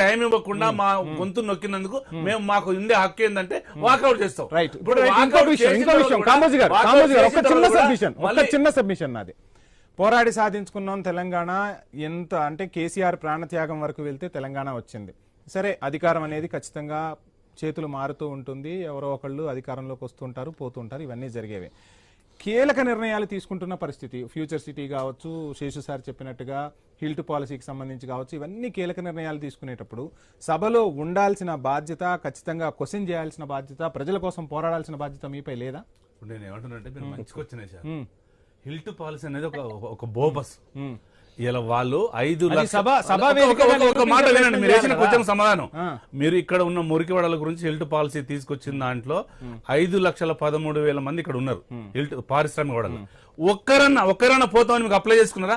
Time ఇవ్వకుండా మా గొంతు నొక్కినందుకు మేము మాకు ఉండే హక్కు ఏంటంటే వాకౌట్ చేస్తాం. ఇప్పుడు చిన్న సబ్మిషన్ నాది. పోరాడి సాధించుకున్నాం తెలంగాణ. ఎంత అంటే కేసీఆర్ ప్రాణత్యాగం వరకు వెళ్తే తెలంగాణ వచ్చింది. సరే, అధికారం అనేది ఖచ్చితంగా చేతులు మారుతూ ఉంటుంది, ఎవరో ఒకళ్ళు అధికారంలోకి వస్తుంటారు, పోతుంటారు, ఇవన్నీ జరిగేవి. కీలక నిర్ణయాలు తీసుకుంటున్న పరిస్థితి, ఫ్యూచర్ సిటీ కావచ్చు, శేషు సార్ చెప్పినట్టుగా హిల్ట్ పాలసీకి సంబంధించి కావచ్చు, ఇవన్నీ కీలక నిర్ణయాలు తీసుకునేటప్పుడు సభలో ఉండాల్సిన బాధ్యత, ఖచ్చితంగా క్వశ్చన్ చేయాల్సిన బాధ్యత, ప్రజల కోసం పోరాడాల్సిన బాధ్యత మీపై లేదా? నేను ఏమంటున్నానంటే మీరు మంచిగా వచ్చినాయి సార్. హిల్ట్ పాలసీ అనేది ఒక బోబస్. ఇలా వాళ్ళు 5 లక్షల ఒక మాట వినండి, మీరు వేసిన క్వశ్చన్ సమాధానం. మీరు ఇక్కడ ఉన్న మురికివాడల గురించి హిల్ట్ పాలసీ తీసుకొచ్చిన దాంట్లో 5,13,000 మంది ఇక్కడ ఉన్నారు హిల్ట్ పారిశ్రామిక వాడలు. ఒక్కరన్నా పోతామని మీకు అప్లై చేసుకున్నారా?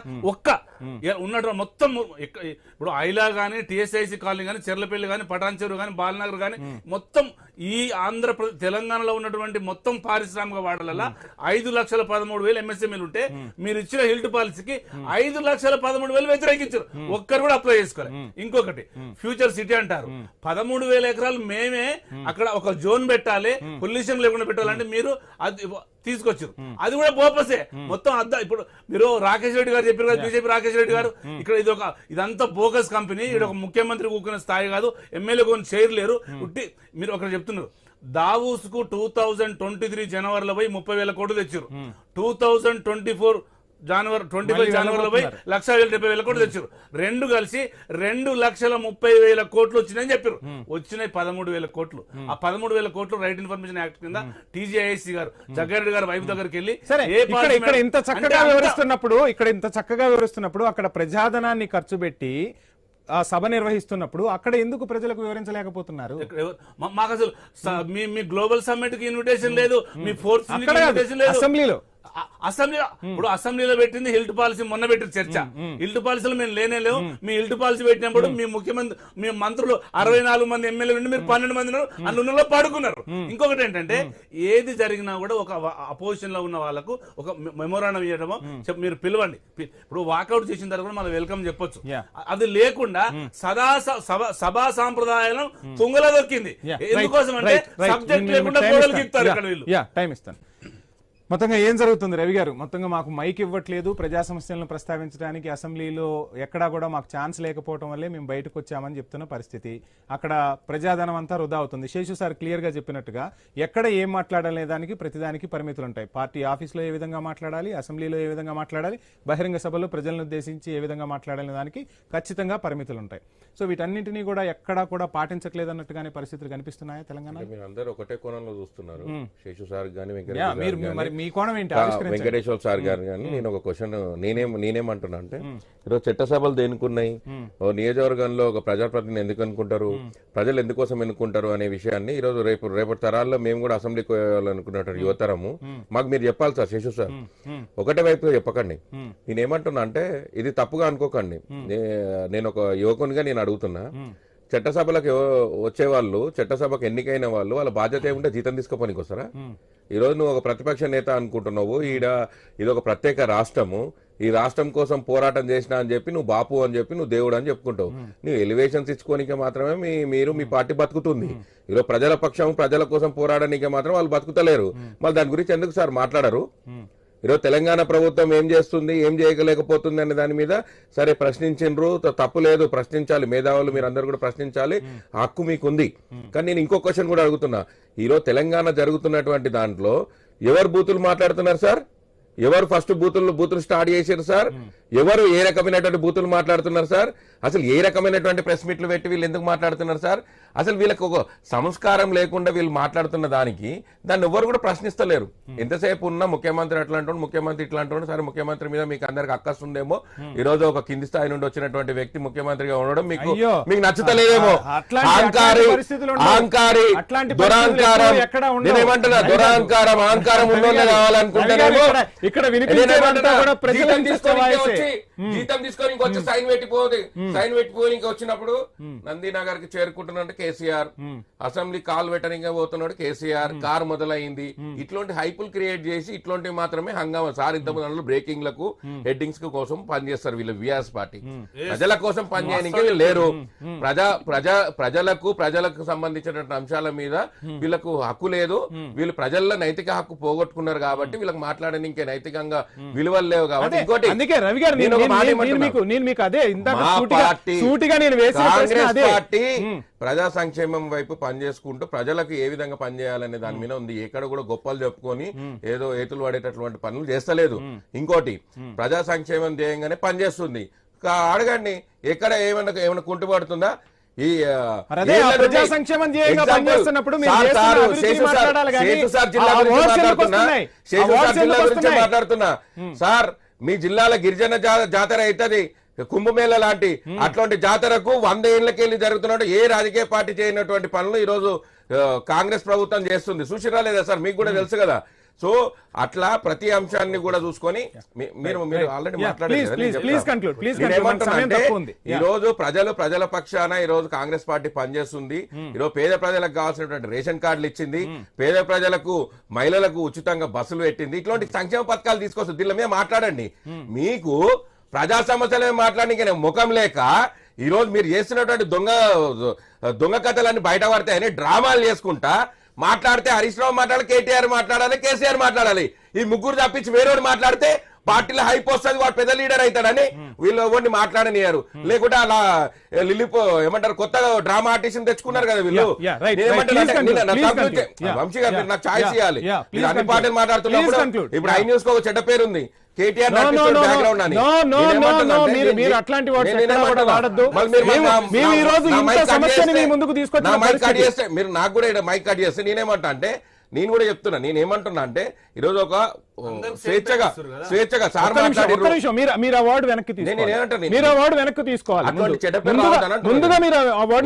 ఉన్నట్టు మొత్తం ఇప్పుడు ఐలా గానీ, టిఎస్ఐసి కాలనీ గానీ, చెర్లపల్లి గానీ, పటాన్ చెరువు గానీ, బాలనగర్ గానీ, మొత్తం ఈ ఆంధ్రప్రదేశ్ తెలంగాణలో ఉన్నటువంటి మొత్తం పారిశ్రామిక వాడలలో 5,13,000 ఎంఎస్ఎంఈలు ఉంటే మీరు ఇచ్చిన హిల్ట్ పాలసీకి 5,13,000 వ్యతిరేకించారు. ఒక్కరు కూడా అప్లై చేసుకోవాలి. ఇంకొకటి ఫ్యూచర్ సిటీ అంటారు. 13,000 ఎకరాలు మేమే అక్కడ ఒక జోన్ పెట్టాలి, పొల్యూషన్ లేకుండా పెట్టాలంటే మీరు తీసుకొచ్చారు. అది కూడా బోపసే మొత్తం. ఇప్పుడు మీరు రాకేష్ రెడ్డి గారు చెప్పారు కదా, బీజేపీ రాకేష్ రెడ్డి గారు, ఇక్కడ ఇదంతా బోగస్ కంపెనీ, ఇక్కడ ఒక ముఖ్యమంత్రి కూకునే స్థాయి కాదు, ఎమ్మెల్యే కొన్ని చేయలేరు. మీరు ఒకటి చెప్తున్నారు, దావూస్ కు 2023 జనవరిలో పోయి 30,000 కోట్లు తెచ్చారు. 2024 జనవరిలో పోయి 1,70,000 కోట్లు తెచ్చారు. రెండు కలిసి 2,30,000 కోట్లు వచ్చినాయని చెప్పారు. వచ్చినాయి 13,000 కోట్లు. ఆ 13,000 కోట్లు రైట్ ఇన్ఫర్మేషన్ యాక్ట్ కింద టీజీఐఎస్సీ గారు జగ్గారెడ్డి గారు వైపు దగ్గరికి వెళ్ళి ఇక్కడ ఇంత చక్కగా వివరిస్తున్నప్పుడు అక్కడ ప్రజాధనాన్ని ఖర్చు పెట్టి సభ నిర్వహిస్తున్నప్పుడు అక్కడ ఎందుకు ప్రజలకు వివరించలేకపోతున్నారు? మాకు అసలు మీ గ్లోబల్ సమ్మిట్ కి ఇన్విటేషన్ లేదు, మీ ఫోర్త్ ఇన్విటేషన్ లేదు. ఇప్పుడు అసెంబ్లీలో పెట్టింది హిల్ట్ పాలసీ, మొన్న పెట్టిన చర్చ. హిల్ట్ పాలసీలో మేము లేవు. మీ హిల్ట్ పాలసీ పెట్టినప్పుడు మీ ముఖ్యమంత్రి, మీ మంత్రులు 64 మంది ఎమ్మెల్యేలు ఉండి మీరు 12 మంది అందులో పాడుకున్నారు. ఇంకొకటి ఏంటంటే, ఏది జరిగినా కూడా ఒక అపోజిషన్ లో ఉన్న వాళ్ళకు ఒక మెమోరాండం ఇవ్వడమో మీరు పిలవండి. ఇప్పుడు వాకౌట్ చేసిన తర్వాత మనం వెల్కమ్ చెప్పొచ్చు. అది లేకుండా సభా సాంప్రదాయాలను తుంగలో దొక్కింది. ఎందుకోసం అంటే సబ్జెక్ట్ లేకుండా గోడలు ఇస్తారు ఇక్కడ వీళ్ళు. టైం ఇస్తాను. మొత్తంగా ఏం జరుగుతుంది రవి గారు? మొత్తంగా మాకు మైక్ ఇవ్వట్లేదు, ప్రజా సమస్యలను ప్రస్తావించడానికి అసెంబ్లీలో ఎక్కడా కూడా మాకు ఛాన్స్ లేకపోవడం వల్లే మేము బయటకు వచ్చామని చెప్తున్న పరిస్థితి. అక్కడ ప్రజాధనం అంతా వృధా అవుతుంది. శేషు సార్ క్లియర్ గా చెప్పినట్టుగా ఎక్కడ ఏం మాట్లాడాలనే దానికి ప్రతిదానికి పరిమితులు ఉంటాయి. పార్టీ ఆఫీస్లో ఏ విధంగా మాట్లాడాలి, అసెంబ్లీలో ఏ విధంగా మాట్లాడాలి, బహిరంగ సభలో ప్రజలను ఉద్దేశించి ఏ విధంగా మాట్లాడాలనే దానికి ఖచ్చితంగా పరిమితులు ఉంటాయి. సో వీటన్నింటినీ కూడా ఎక్కడా కూడా పాటించట్లేదన్నట్టుగానే పరిస్థితులు కనిపిస్తున్నాయా తెలంగాణ? మీరు అందరూ ఒకటే కోణంలో చూస్తున్నారు. శేషు సార్ గానీ, వెంకటేశ్వర సార్ గారు కానీ, నేను ఒక క్వశ్చన్ నేనేమంటున్నా అంటే, ఈరోజు చట్టసభలు దేనికున్నాయి, నియోజకవర్గంలో ఒక ప్రజాప్రతినిధి ఎందుకు అనుకుంటారు, ప్రజలు ఎందుకోసం ఎన్నుకుంటారు అనే విషయాన్ని ఈరోజు రేపటి తరాల్లో మేము కూడా అసెంబ్లీకి వెళ్ళాలనుకున్నట్టు యువతరము మాకు మీరు చెప్పాలి సార్. శేషు సార్ ఒకటే వైపుగా చెప్పకండి. నేనేమంటున్నా అంటే, ఇది తప్పుగా అనుకోకండి. నేను ఒక యువకునిగా నేను అడుగుతున్నా, చట్టసభలకు వచ్చేవాళ్ళు, చట్టసభకు ఎన్నికైన వాళ్ళు, వాళ్ళ బాధ్యత ఏముంటే జీతం తీసుకోపోనికి వస్తారా? ఈరోజు నువ్వు ఒక ప్రతిపక్ష నేత అనుకుంటున్నావు, ఇది ఒక ప్రత్యేక రాష్ట్రము, ఈ రాష్ట్రం కోసం పోరాటం చేసినా అని చెప్పి నువ్వు బాపు అని చెప్పి నువ్వు దేవుడు అని చెప్పుకుంటావు. నువ్వు ఎలివేషన్స్ ఇచ్చుకోనికే మాత్రమే మీ పార్టీ బతుకుతుంది. ఈరోజు ప్రజల పక్షం, ప్రజల కోసం పోరాడనికే మాత్రం వాళ్ళు బతుకుతలేరు. మళ్ళీ దాని గురించి ఎందుకు సార్ మాట్లాడరు? ఈరోజు తెలంగాణ ప్రభుత్వం ఏం చేస్తుంది, ఏం చేయలేకపోతుంది అనే దాని మీద సరే ప్రశ్నించిండ్రు, తప్పు లేదు, ప్రశ్నించాలి. మేధావులు మీరు అందరు కూడా ప్రశ్నించాలి, హక్కు మీకుంది. కానీ నేను ఇంకో క్వశ్చన్ కూడా అడుగుతున్నా, ఈరోజు తెలంగాణ జరుగుతున్నటువంటి దాంట్లో ఎవరు బూతులు మాట్లాడుతున్నారు సార్? ఎవరు ఫస్ట్ బూతులు స్టార్ట్ చేశారు సార్? ఎవరు ఏ రకమైనటువంటి బూతులు మాట్లాడుతున్నారు సార్? అసలు ఏ రకమైనటువంటి ప్రెస్ మీట్లు పెట్టి వీళ్ళు ఎందుకు మాట్లాడుతున్నారు సార్? అసలు వీళ్ళకి ఒక సంస్కారం లేకుండా వీళ్ళు మాట్లాడుతున్న దాన్ని ఎవరు కూడా ప్రశ్నిస్తలేరు. ఎంతసేపు ఉన్నా ముఖ్యమంత్రి అట్లా అంటాడు, ముఖ్యమంత్రి ఇట్లా అంటాడు. సరే, ముఖ్యమంత్రి మీద మీకు అందరికి అక్కస్తుందేమో, ఈ రోజు ఒక కింది స్థాయి నుండి వచ్చినటువంటి వ్యక్తి ముఖ్యమంత్రిగా ఉండడం మీకు నచ్చుతలేదేమో. అహంకారి, దురహంకారం, నేనేమంటున్నా, దురహంకారం, అహంకారం ఉన్నోళ్ళే కావాలనుకుంటేనేమో జీతం తీసుకొని ఇంకొచ్చి సైన్ పెట్టిపోయి ఇంకా వచ్చినప్పుడు నందినగర్ కి చేరుకుంటున్నాడు కేసీఆర్, అసెంబ్లీ కాల్ పెట్టడానికి పోతున్నాడు కేసీఆర్, కార్ మొదలైంది. ఇట్లాంటి హైపుల్ క్రియేట్ చేసి ఇట్లాంటివి మాత్రమే హంగామా సార్. ఇంతకుముందు బ్రేకింగ్ లకు హెడ్డింగ్స్ కోసం పనిచేస్తారు వీళ్ళు విఆర్ఎస్ పార్టీ. ప్రజల కోసం పనిచేయడానికి వీళ్ళు లేరు. ప్రజలకు సంబంధించినటువంటి అంశాల మీద వీళ్ళకు హక్కు లేదు. వీళ్ళు ప్రజల్లో నైతిక హక్కు పోగొట్టుకున్నారు కాబట్టి వీళ్ళకి మాట్లాడడానికి నైతికంగా విలువలు లేవు కాబట్టి. ఇంకోటి అందుకే రవి గారు నేను ఒక మాట నేను మీకు అదే ఇందాక మా పార్టీ సూటిగా నేను వేసిన ప్రశ్న కాంగ్రెస్ అదే. పార్టీ ప్రజా సంక్షేమం వైపు పనిచేసుకుంటూ ప్రజలకు ఏ విధంగా పనిచేయాలనే దాని మీద ఉంది. ఎక్కడ కూడా గొప్పలు చెప్పుకొని ఏదో ఏతులు పడేటటువంటి పనులు చేస్తలేదు. ఇంకోటి ప్రజా సంక్షేమం ధ్యేయంగానే పనిచేస్తుంది. అడగండి ఎక్కడ ఏమైనా కుంటుపడుతుందా? ఈ ప్రజా సంక్షేమం ధ్యేయంగా పనిచేస్తున్నప్పుడు మీరు చేస్తున్న అభివృద్ధిని మాట్లాడాలి కానీ ఆ వర్డ్స్ ఎందుకు వస్తున్నాయి? ఆ వర్డ్స్ ఎందుకు వస్తున్నాయి? మాట్లాడుతున్నా సార్, మీ జిల్లాల గిరిజన జాతర అవుతుంది కుంభమేళ లాంటి అట్లాంటి జాతరకు 100 ఏళ్లకెళ్ళి జరుగుతున్నట్టు ఏ రాజకీయ పార్టీ చేయనటువంటి పనులు ఈ రోజు కాంగ్రెస్ ప్రభుత్వం చేస్తుంది. చూసిరా లేదా సార్? మీకు కూడా తెలుసు కదా. సో అట్లా ప్రతి అంశాన్ని కూడా చూసుకొని మీరు ఆల్రెడీ మాట్లాడారు. ఈ రోజు ప్రజల పక్షాన ఈ రోజు కాంగ్రెస్ పార్టీ పనిచేస్తుంది. ఈరోజు పేద ప్రజలకు కావాల్సినటువంటి రేషన్ కార్డులు ఇచ్చింది, పేద ప్రజలకు మహిళలకు ఉచితంగా బస్సులు పెట్టింది. ఇట్లాంటి సంక్షేమ పథకాలు తీసుకొస్తుంది. దీనిలో మీద మాట్లాడండి. మీకు ప్రజా సమస్యలు మాట్లాడడానికి ముఖం లేక ఈ రోజు మీరు చేస్తున్నటువంటి దొంగ కథలన్నీ బయట పడతాయని డ్రామాలు చేసుకుంటా మాట్లాడితే హరీష్ రావు మాట్లాడాలి, కేటీఆర్ మాట్లాడాలి, కేసీఆర్ మాట్లాడాలి. ఈ ముగ్గురు తప్పించి వేరేవాడు మాట్లాడితే పార్టీలో హైప్ వస్తుంది, వాడు పెద్ద లీడర్ అవుతాడని వీళ్ళు ఎవరిని మాట్లాడనియారు. లేకుంటే అలా ఏమంటారు కొత్తగా డ్రామా ఆర్టిస్ట్ తెచ్చుకున్నారు కదా వీళ్ళు. వంశీ గారు మీరు నాకు ఛాయిస్ ఇవ్వాలి. మీరు అన్ని పార్టీలు మాట్లాడుతున్నప్పుడు ఇప్పుడు ఐ న్యూస్ కు ఒక చెడ్డ పేరు ఉంది. కేటీఆర్ బ్యాక్గ్రౌండ్ అని మీరు అట్లాంటి వాడద్దు. మీరు నాకు కూడా మైక్ కట్ చేస్తే నేనేమంటా అంటే నేను కూడా చెప్తున్నా. నేనేమంటున్నా అంటే ఈరోజు ఒక స్వేచ్ఛగా సార్ మీరు అవార్డు వెనక్కి తీసుకోవాలి. ముందుగా మీరు అవార్డు